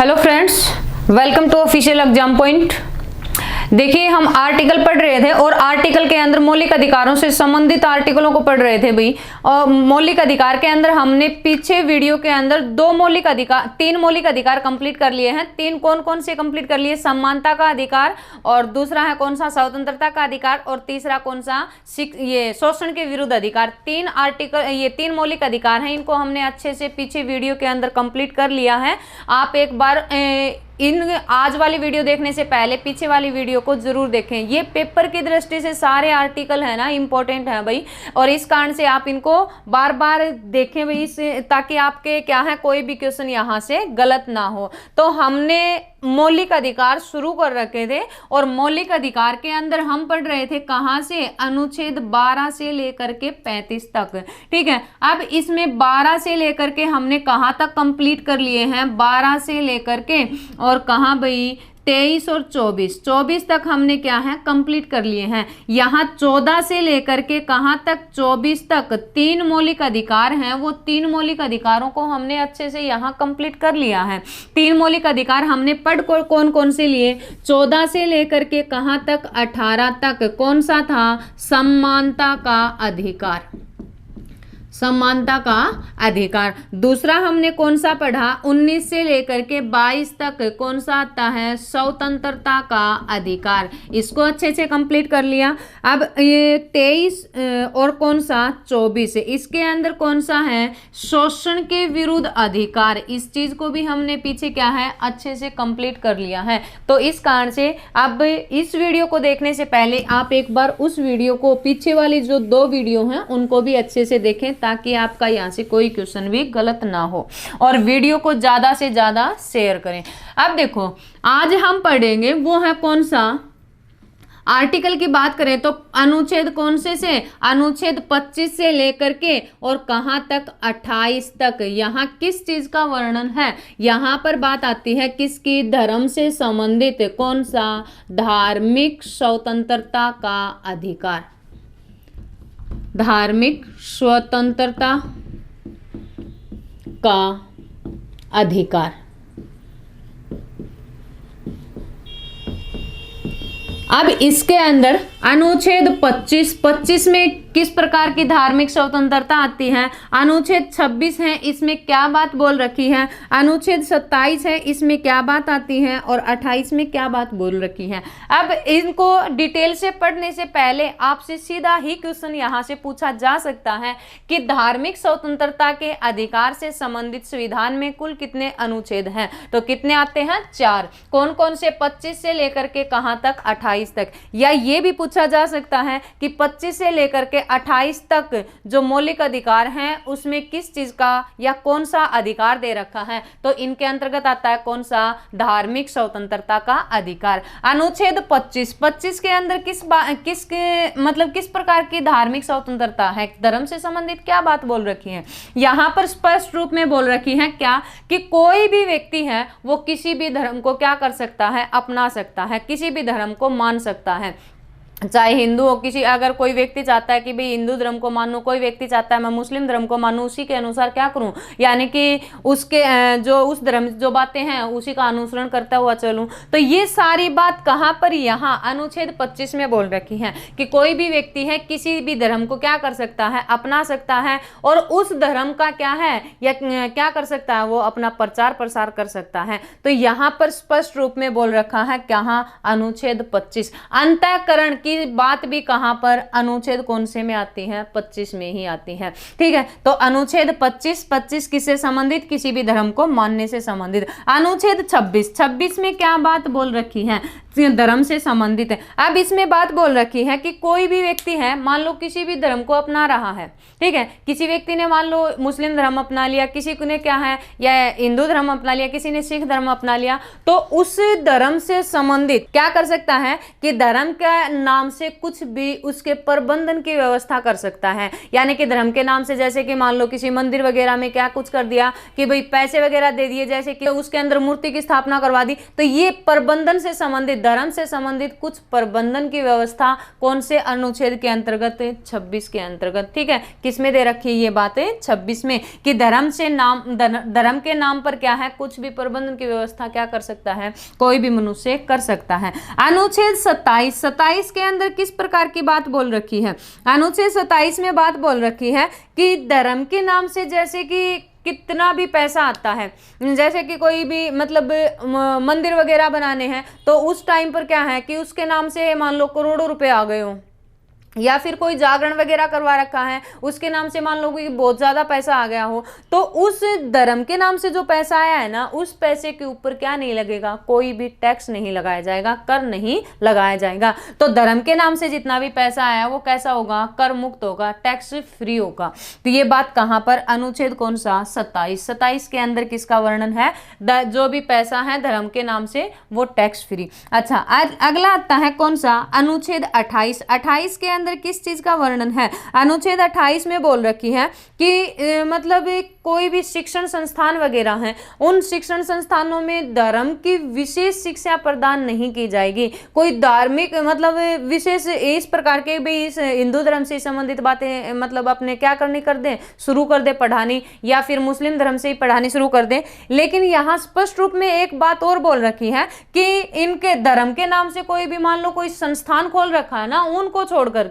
Hello friends, welcome to official exam point. देखिए, हम article पढ़ रहे थे और आर्टिकल के अंदर मौलिक अधिकारों से संबंधित आर्टिकलों को पढ़ रहे थे भाई। और मौलिक अधिकार के अंदर हमने पीछे वीडियो के अंदर तीन मौलिक अधिकार कंप्लीट कर लिए हैं। तीन कौन कौन से कंप्लीट कर लिए? समानता का अधिकार, और दूसरा है कौन सा? स्वतंत्रता का अधिकार, और तीसरा कौन सा? ये शोषण के विरुद्ध अधिकार। तीन मौलिक अधिकार हैं, इनको हमने अच्छे से पीछे वीडियो के अंदर कंप्लीट कर लिया है। आप एक बार आज वाली वीडियो देखने से पहले पीछे वाली वीडियो को जरूर देखें। ये पेपर की दृष्टि से सारे आर्टिकल है ना इंपॉर्टेंट है भाई, और इस कारण से आप इनको बार बार देखें भाई, ताकि आपके क्या है कोई भी क्वेश्चन यहाँ से गलत ना हो। तो हमने मौलिक अधिकार शुरू कर रखे थे, और मौलिक अधिकार के अंदर हम पढ़ रहे थे कहाँ से? अनुच्छेद 12 से लेकर के 35 तक। ठीक है, अब इसमें 12 से लेकर के हमने कहाँ तक कंप्लीट कर लिए हैं? 12 से लेकर के और कहाँ भाई 23 और 24 तक हमने क्या है कंप्लीट कर लिए हैं। यहाँ 14 से लेकर के कहाँ तक? 24 तक तीन मौलिक अधिकार हैं। वो तीन मौलिक अधिकारों को हमने अच्छे से यहाँ कंप्लीट कर लिया है। तीन मौलिक अधिकार हमने पढ़ कौन कौन से लिए? 14 से लेकर के कहाँ तक? 18 तक। कौन सा था? समानता का अधिकार। समानता का अधिकार। दूसरा हमने कौन सा पढ़ा? 19 से लेकर के 22 तक कौन सा आता है? स्वतंत्रता का अधिकार। इसको अच्छे से कंप्लीट कर लिया। अब ये 23 और कौन सा 24, इसके अंदर कौन सा है? शोषण के विरुद्ध अधिकार। इस चीज को भी हमने पीछे क्या है अच्छे से कंप्लीट कर लिया है। तो इस कारण से अब इस वीडियो को देखने से पहले आप एक बार उस वीडियो को, पीछे वाली जो दो वीडियो हैं उनको भी अच्छे से देखें, ताकि आपका यहाँ से कोई क्वेश्चन भी गलत ना हो। और वीडियो को ज्यादा से ज्यादा शेयर करें। अब देखो, आज हम पढ़ेंगे वो है कौन सा? आर्टिकल की बात करें तो अनुच्छेद कौन से? अनुच्छेद 25 से लेकर के और कहां तक? 28 तक। यहाँ किस चीज का वर्णन है? यहाँ पर बात आती है किसकी? धर्म से संबंधित। कौन सा? धार्मिक स्वतंत्रता का अधिकार। धार्मिक स्वतंत्रता का अधिकार। अब इसके अंदर अनुच्छेद 25 में किस प्रकार की धार्मिक स्वतंत्रता आती है? अनुच्छेद 26 है, इसमें क्या बात बोल रखी है? अनुच्छेद 27 है, इसमें क्या बात आती है? और 28 में क्या बात बोल रखी है? अब इनको डिटेल से पढ़ने से पहले आपसे सीधा ही क्वेश्चन यहाँ से पूछा जा सकता है कि धार्मिक स्वतंत्रता के अधिकार से संबंधित संविधान में कुल कितने अनुच्छेद हैं? तो कितने आते हैं? 4। कौन कौन से? 25 से लेकर के कहाँ तक? 28 तक। या ये भी पूछा जा सकता है कि 25 से लेकर के 28 तक जो मौलिक अधिकार हैं उसमें किस चीज का या कौन सा अधिकार दे रखा है? तो इनके अंतर्गत आता है कौन सा? धार्मिक स्वतंत्रता का अधिकार। अनुच्छेद 25 के अंदर किस प्रकार की धार्मिक स्वतंत्रता है? धर्म से संबंधित क्या बात बोल रखी है? यहाँ पर स्पष्ट रूप में बोल रखी है क्या? कि कोई भी व्यक्ति है वो किसी भी धर्म को क्या कर सकता है? अपना सकता है, किसी भी धर्म को मान सकता है, चाहे हिंदू हो। अगर कोई व्यक्ति चाहता है कि भाई हिंदू धर्म को मानूं, कोई व्यक्ति चाहता है मैं मुस्लिम धर्म को मानूं, उसी के अनुसार क्या करूं, यानी कि उसके जो उस धर्म जो बातें हैं उसी का अनुसरण करता हुआ चलूं। तो ये सारी बात कहां पर? यहाँ अनुच्छेद 25 में बोल रखी है कि कोई भी व्यक्ति है किसी भी धर्म को क्या कर सकता है? अपना सकता है, और उस धर्म का क्या है या क्या कर सकता है? वो अपना प्रचार प्रसार कर सकता है। तो यहाँ पर स्पष्ट रूप में बोल रखा है कहाँ? अनुच्छेद 25। अंतःकरण की बात भी कहां पर? अनुच्छेद कौन से में आती है? 25 में ही आती है। ठीक है, तो अनुच्छेद 25 किससे संबंधित? किसी भी धर्म को मानने से संबंधित। अनुच्छेद 26 में क्या बात बोल रखी है? धर्म से संबंधित है। अब इसमें बात बोल रखी है कि कोई भी व्यक्ति है, मान लो किसी भी धर्म को अपना रहा है। ठीक है, किसी व्यक्ति ने मान लो मुस्लिम धर्म अपना लिया, किसी ने क्या है या हिंदू धर्म अपना लिया, किसी ने सिख धर्म अपना लिया, तो उस धर्म से संबंधित क्या कर सकता है कि धर्म का नाम नाम से कुछ भी उसके प्रबंधन की व्यवस्था कर सकता है। यानी कि धर्म के नाम से, जैसे कि मान लो किसी मंदिर वगैरह में क्या कुछ कर दिया कि भाई पैसे वगैरह दे दिए, जैसे कि उसके अंदर मूर्ति की स्थापना करवा दी, तो ये प्रबंधन से संबंधित, धर्म से संबंधित कुछ प्रबंधन की व्यवस्था कौन से अनुच्छेद के अंतर्गत? 26 के अंतर्गत। ठीक है, किसमें दे रखी है ये बातें? 26 में, कि धर्म के नाम पर क्या है, कुछ भी प्रबंधन की व्यवस्था क्या कर सकता है, कोई भी मनुष्य कर सकता है। अनुच्छेद 27 के अंदर किस प्रकार की बात बोल रखी है? अनुच्छेद 27 में बात बोल रखी है कि धर्म के नाम से जैसे कि कितना भी पैसा आता है, जैसे कि कोई भी मतलब मंदिर वगैरह बनाने हैं, तो उस टाइम पर क्या है कि उसके नाम से मान लो करोड़ों रुपए आ गए हो, या फिर कोई जागरण वगैरह करवा रखा है, उसके नाम से मान लो कि बहुत ज्यादा पैसा आ गया हो, तो उस धर्म के नाम से जो पैसा आया है ना, उस पैसे के ऊपर क्या नहीं लगेगा? कोई भी टैक्स नहीं लगाया जाएगा, कर नहीं लगाया जाएगा। तो धर्म के नाम से जितना भी पैसा आया वो कैसा होगा? कर मुक्त होगा, टैक्स फ्री होगा। तो ये बात कहां पर? अनुच्छेद कौन सा? 27 के अंदर किसका वर्णन है? जो भी पैसा है धर्म के नाम से वो टैक्स फ्री। अच्छा, अगला आता है कौन सा? अनुच्छेद 28 के अंदर किस चीज का वर्णन है? अनुच्छेद 28 में बोल रखी है कि मतलब कोई भी शिक्षण संस्थान वगैरह हैं, उन शिक्षण संस्थानों में धर्म की विशेष शिक्षा प्रदान नहीं की जाएगी। कोई धार्मिक मतलब विशेष इस प्रकार के भी इस हिंदू धर्म से संबंधित बातें मतलब अपने क्या करनी कर दें, शुरू कर दे पढ़ानी, या फिर मुस्लिम धर्म से ही पढ़ानी शुरू कर दें। लेकिन यहाँ स्पष्ट रूप में एक बात और बोल रखी है कि इनके धर्म के नाम से कोई भी मान लो कोई संस्थान खोल रखा है ना, उनको छोड़ करके,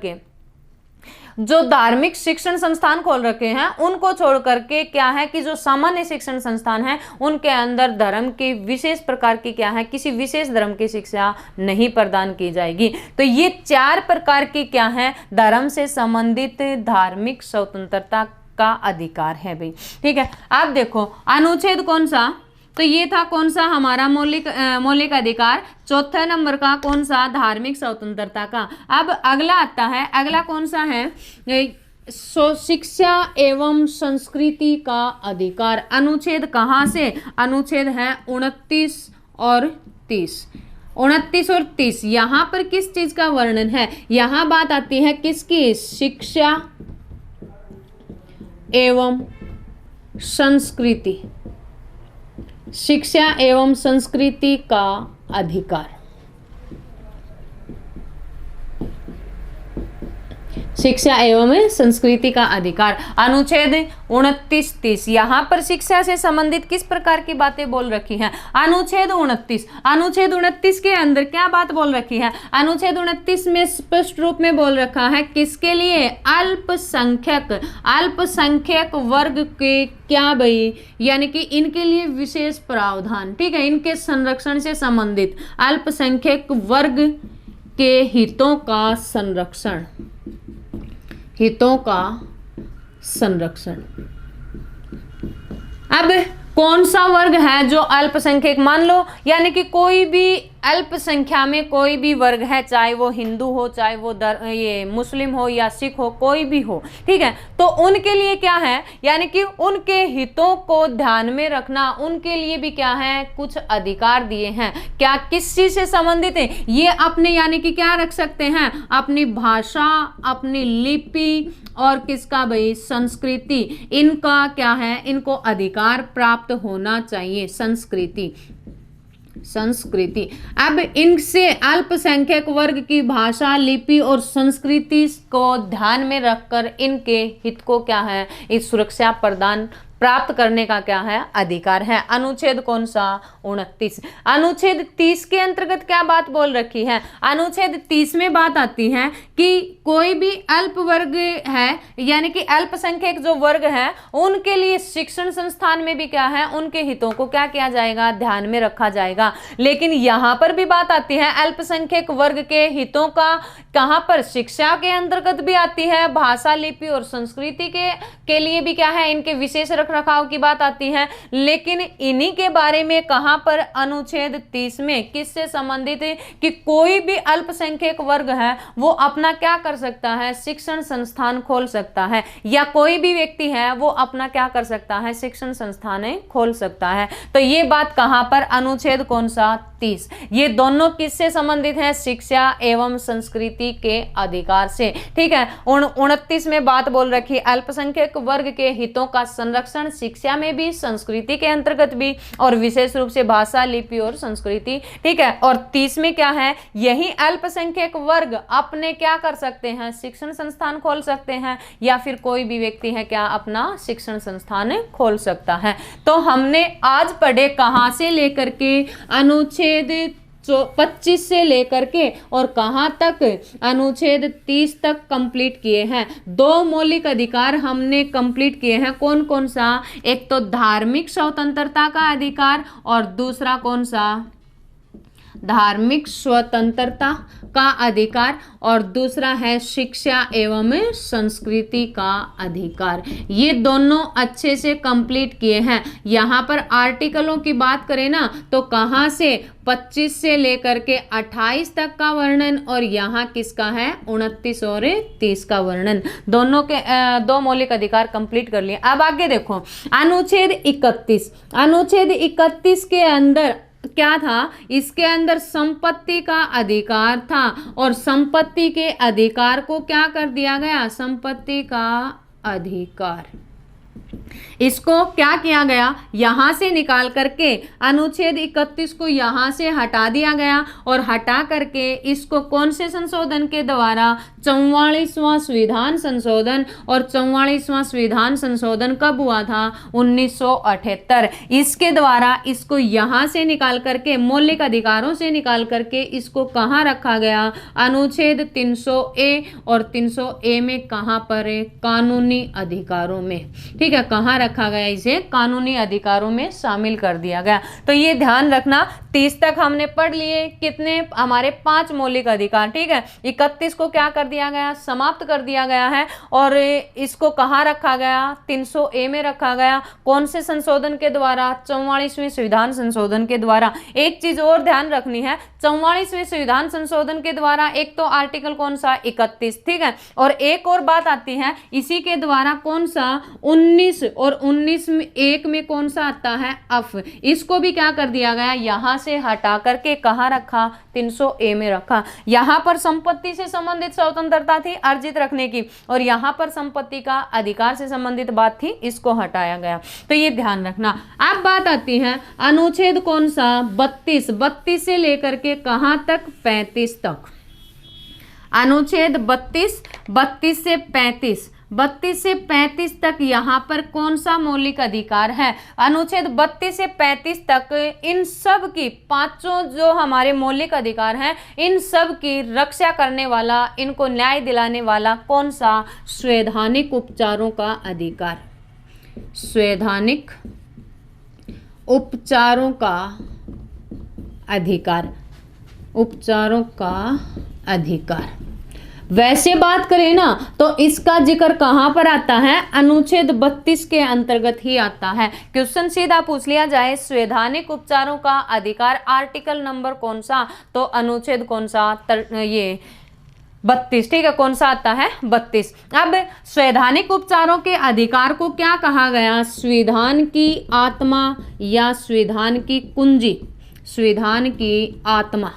जो धार्मिक शिक्षण संस्थान खोल रखे हैं उनको छोड़ करके क्या है कि जो सामान्य शिक्षण संस्थान है उनके अंदर धर्म की विशेष प्रकार की क्या है, किसी विशेष धर्म की शिक्षा नहीं प्रदान की जाएगी। तो ये 4 प्रकार की क्या है? धर्म से संबंधित धार्मिक स्वतंत्रता का अधिकार है भाई। ठीक है, आप देखो अनुच्छेद कौन सा? तो ये था कौन सा? हमारा मौलिक अधिकार। चौथे नंबर का कौन सा? धार्मिक स्वतंत्रता का। अब अगला आता है, अगला कौन सा है? शिक्षा एवं संस्कृति का अधिकार। अनुच्छेद कहाँ से? अनुच्छेद है 29 और 30। 29 और 30 यहाँ पर किस चीज का वर्णन है? यहाँ बात आती है किसकी? शिक्षा एवं संस्कृति, शिक्षा एवं संस्कृति का अधिकार। शिक्षा एवं संस्कृति का अधिकार। अनुच्छेद 29, 30 यहाँ पर शिक्षा से संबंधित किस प्रकार की बातें बोल रखी हैं? अनुच्छेद 29 के अंदर क्या बात बोल रखी है? अनुच्छेद 29 में स्पष्ट रूप में बोल रखा है किसके लिए? अल्पसंख्यक वर्ग के क्या भाई, यानी कि इनके लिए विशेष प्रावधान। ठीक है, इनके संरक्षण से संबंधित अल्पसंख्यक वर्ग के हितों का संरक्षण। अब कौन सा वर्ग है जो अल्पसंख्यक? मान लो यानी कि कोई भी अल्प संख्या में कोई भी वर्ग है, चाहे वो हिंदू हो, चाहे वो ये मुस्लिम हो या सिख हो, कोई भी हो। ठीक है, तो उनके लिए क्या है, यानी कि उनके हितों को ध्यान में रखना, उनके लिए भी क्या है, कुछ अधिकार दिए हैं। क्या किस चीज से संबंधित है ये? अपने यानी कि क्या रख सकते हैं? अपनी भाषा, अपनी लिपि और किसका भाई? संस्कृति। इनका क्या है? इनको अधिकार प्राप्त होना चाहिए। संस्कृति। अब इनसे अल्पसंख्यक वर्ग की भाषा, लिपि और संस्कृति को ध्यान में रखकर इनके हित को क्या है? इस सुरक्षा प्रदान प्राप्त करने का क्या है? अधिकार है। अनुच्छेद कौन सा? 29। अनुच्छेद 30 के अंतर्गत क्या बात बोल रखी है? अनुच्छेद 30 में बात आती है कि कोई भी अल्प वर्ग है, यानी कि अल्पसंख्यक जो वर्ग है, उनके लिए शिक्षण संस्थान में भी क्या है? उनके हितों को क्या किया जाएगा? ध्यान में रखा जाएगा। लेकिन यहाँ पर भी बात आती है अल्पसंख्यक वर्ग के हितों का कहाँ पर? शिक्षा के अंतर्गत भी आती है, भाषा, लिपि और संस्कृति के लिए भी क्या है? इनके विशेष रखरखाव की बात आती है। लेकिन इन्हीं के बारे में कहां पर? अनुच्छेद 30 में। किससे संबंधित है? कि कोई भी अल्पसंख्यक वर्ग है वो अपना क्या कर सकता है? शिक्षण संस्थान खोल सकता है, या कोई भी व्यक्ति है वो अपना क्या कर सकता है? शिक्षण संस्थान खोल सकता है। तो ये बात कहां पर? अनुच्छेद कौन सा? 29, ये दोनों किससे संबंधित हैं? शिक्षा एवं संस्कृति के अधिकार से। ठीक है, 29 में बात बोल रखी अल्पसंख्यक वर्ग के हितों का संरक्षण शिक्षा में भी, संस्कृति के अंतर्गत भी, और विशेष रूप से भाषा, लिपि और संस्कृति। ठीक है, और 30 में क्या है? यही अल्पसंख्यक वर्ग अपने क्या कर सकते हैं? शिक्षण संस्थान खोल सकते हैं, या फिर कोई भी व्यक्ति है क्या अपना शिक्षण संस्थान खोल सकता है। तो हमने आज पढ़े कहां से लेकर के अनुच्छेद 25 से लेकर के और कहां तक? अनुच्छेद 30 तक कंप्लीट किए हैं। 2 मौलिक अधिकार हमने कंप्लीट किए हैं। कौन कौन सा? एक तो धार्मिक स्वतंत्रता का अधिकार, और दूसरा कौन सा? धार्मिक स्वतंत्रता का अधिकार, और दूसरा है शिक्षा एवं संस्कृति का अधिकार। ये दोनों अच्छे से कंप्लीट किए हैं। यहाँ पर आर्टिकलों की बात करें ना, तो कहाँ से? 25 से लेकर के 28 तक का वर्णन, और यहाँ किसका है? 29 और 30 का वर्णन। दोनों के 2 मौलिक अधिकार कंप्लीट कर लिए। अब आगे देखो, अनुच्छेद 31। अनुच्छेद 31 के अंदर क्या था? इसके अंदर संपत्ति का अधिकार था, और संपत्ति के अधिकार को क्या कर दिया गया? संपत्ति का अधिकार, इसको क्या किया गया? यहां से निकाल करके अनुच्छेद 31 को यहां से हटा दिया गया, और हटा करके इसको कौन से संशोधन के द्वारा? 44वां संविधान संशोधन। और 44वां संविधान संशोधन कब हुआ था? 1978। इसके द्वारा इसको यहां से निकाल करके, मौलिक अधिकारों से निकाल करके इसको कहां रखा गया? अनुच्छेद 300A, और 300A में कहां पर है? कानूनी अधिकारों में। ठीक है, कहां रखा गया? इसे कानूनी अधिकारों में शामिल कर दिया गया। तो ये ध्यान रखना, 30 तक हमने पढ़ लिए। कितने? हमारे 5 मौलिक अधिकार। ठीक है, 31 को क्या कर दिया गया? समाप्त कर दिया गया है, और इसको कहां रखा गया? 300A में रखा गया। कौन से संशोधन के द्वारा? 44वें संविधान संशोधन के द्वारा। एक चीज और ध्यान रखनी है, 44वें संविधान संशोधन के द्वारा एक तो आर्टिकल कौन सा? 31। ठीक है, और एक और बात आती है इसी के द्वारा, कौन सा? 19, और 19 में 1 में कौन सा आता है? अफ। इसको भी क्या कर दिया गया? यहां से हटा करके कहां रखा? 300A में रखा। यहां पर संपत्ति से संबंधित स्वतंत्रता थी अर्जित रखने की, और यहां पर संपत्ति का अधिकार से संबंधित बात थी, इसको हटाया गया। तो ये ध्यान रखना। अब बात आती है अनुच्छेद कौन सा? 32। 32 से लेकर के कहां तक? 35 तक। अनुच्छेद 32, 32 से 35, 32 से 35 तक यहाँ पर कौन सा मौलिक अधिकार है? अनुच्छेद 32 से 35 तक इन सब की, पांचों जो हमारे मौलिक अधिकार हैं, इन सब की रक्षा करने वाला, इनको न्याय दिलाने वाला कौन सा? संवैधानिक उपचारों का अधिकार। संवैधानिक उपचारों का अधिकार, उपचारों का अधिकार। वैसे बात करें ना तो इसका जिक्र कहां पर आता है? अनुच्छेद 32 के अंतर्गत ही आता है। क्वेश्चन सीधा पूछ लिया जाए संवैधानिक उपचारों का अधिकार आर्टिकल नंबर कौन सा, तो अनुच्छेद कौन सा? ये 32। ठीक है, कौन सा आता है? 32। अब संवैधानिक उपचारों के अधिकार को क्या कहा गया? संविधान की आत्मा या संविधान की कुंजी, संविधान की आत्मा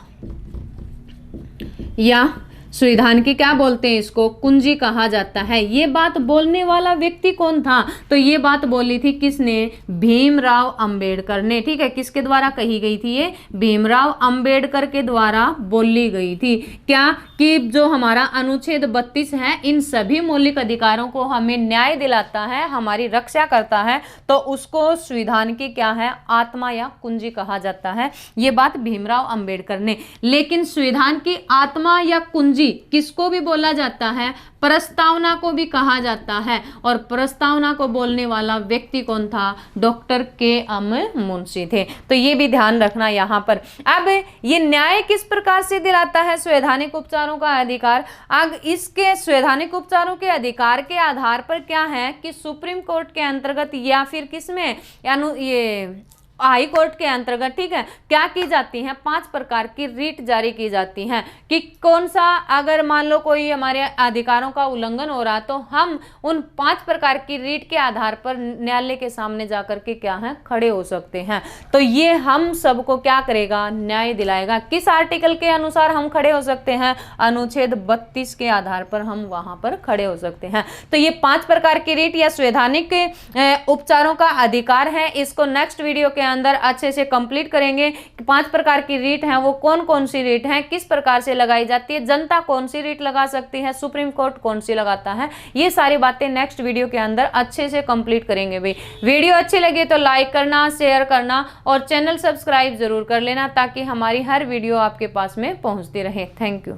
या संविधान की क्या बोलते हैं? इसको कुंजी कहा जाता है। ये बात बोलने वाला व्यक्ति कौन था? तो ये बात बोली थी किसने? भीमराव अंबेडकर ने। ठीक है, किसके द्वारा कही गई थी? ये भीमराव अंबेडकर के द्वारा बोली गई थी। क्या? कि जो हमारा अनुच्छेद 32 है, इन सभी मौलिक अधिकारों को हमें न्याय दिलाता है, हमारी रक्षा करता है, तो उसको संविधान की क्या है? आत्मा या कुंजी कहा जाता है। ये बात भीमराव अंबेडकर ने। लेकिन संविधान की आत्मा या कुंजी किसको भी बोला जाता है? प्रस्तावना को भी कहा जाता है। और प्रस्तावना को बोलने वाला व्यक्ति कौन था? Doctor KM. मुंशी थे। तो ये भी ध्यान रखना यहाँ पर। अब ये न्याय किस प्रकार से दिलाता है संवैधानिक उपचारों का अधिकार? अब इसके संवैधानिक उपचारों के अधिकार के आधार पर क्या है कि सुप्रीम कोर्ट के अंतर्गत या फिर किसमें, यानी ये हाई कोर्ट के अंतर्गत, ठीक है, क्या की जाती है, 5 प्रकार की रीट जारी की जाती हैं कि कौन सा, अगर मान लो कोई हमारे अधिकारों का उल्लंघन हो रहा तो हम उन 5 प्रकार की रीट के आधार पर न्यायालय के सामने जाकर के क्या है, खड़े हो सकते हैं। तो ये हम सबको क्या करेगा, न्याय दिलाएगा। किस आर्टिकल के अनुसार हम खड़े हो सकते हैं, अनुच्छेद 32 के आधार पर हम वहां पर खड़े हो सकते हैं। तो ये 5 प्रकार की रीट या संवैधानिक उपचारों का अधिकार है, इसको नेक्स्ट वीडियो के अंदर अच्छे से कंप्लीट करेंगे। 5 प्रकार की रीट हैं, वो कौन कौन सी रीट हैं, किस प्रकार से लगाई जाती है, जनता कौन सी रीट लगा सकती है, सुप्रीम कोर्ट कौन सी लगाता है, ये सारी बातें नेक्स्ट वीडियो के अंदर अच्छे से कंप्लीट करेंगे। भाई वीडियो अच्छी लगी तो लाइक करना, शेयर करना और चैनल सब्सक्राइब जरूर कर लेना ताकि हमारी हर वीडियो आपके पास में पहुंचती रहे। Thank you.